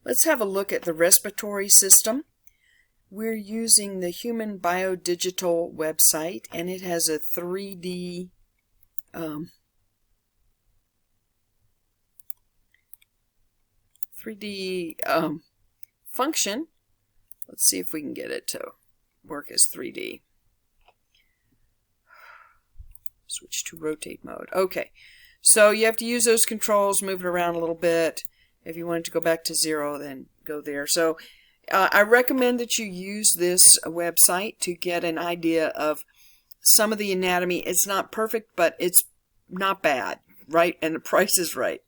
Let's have a look at the respiratory system. We're using the Human Biodigital website, and it has a 3D function. Let's see if we can get it to work as 3D. Switch to rotate mode. Okay, so you have to use those controls, move it around a little bit. If you want it to go back to 0, then go there. So I recommend that you use this website to get an idea of some of the anatomy. It's not perfect, but it's not bad, right? And the price is right.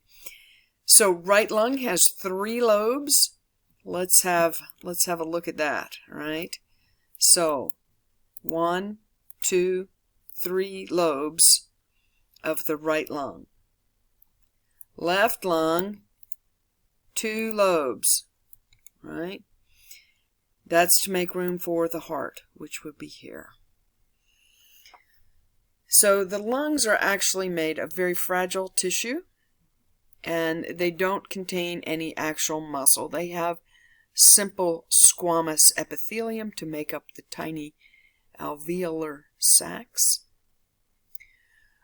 So right lung has 3 lobes. Let's have a look at that, all right? So 1, 2, 3 lobes of the right lung. Left lung, 2 lobes, right? That's to make room for the heart, which would be here. So the lungs are actually made of very fragile tissue, and they don't contain any actual muscle. They have simple squamous epithelium to make up the tiny alveolar sacs.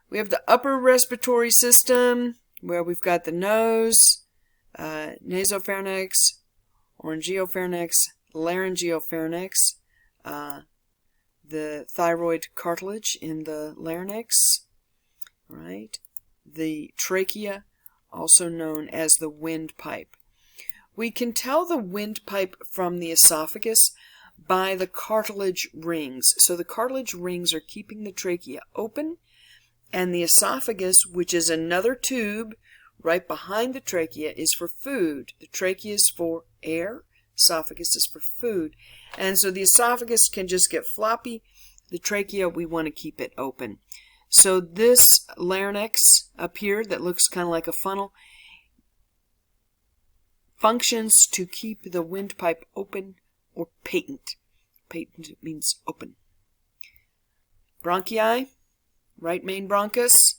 We have the upper respiratory system, where we've got the nose, nasopharynx, oropharynx, laryngopharynx, the thyroid cartilage in the larynx, right? The trachea, also known as the windpipe. We can tell the windpipe from the esophagus by the cartilage rings. So the cartilage rings are keeping the trachea open, and the esophagus, which is another tube right behind the trachea, is for food. The trachea is for air, esophagus is for food. And so the esophagus can just get floppy. The trachea, we want to keep it open. So this larynx up here that looks kind of like a funnel functions to keep the windpipe open or patent. Patent means open. Bronchi, right main bronchus.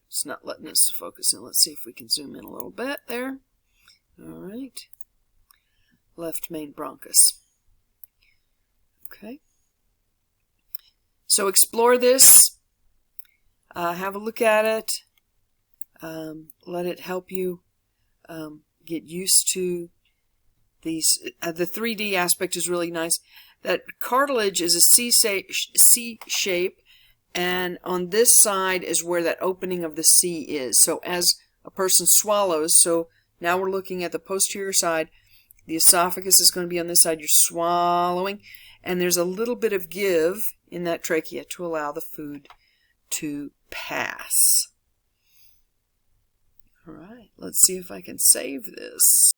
It's not letting us focus in. Let's see if we can zoom in a little bit there. All right. Left main bronchus. Okay. So explore this. Have a look at it. Let it help you get used to these. The 3D aspect is really nice. That cartilage is a C shape, and on this side is where that opening of the C is. So as a person swallows, so now we're looking at the posterior side, the esophagus is going to be on this side, you're swallowing, and there's a little bit of give in that trachea to allow the food to pass. All right, let's see if I can save this.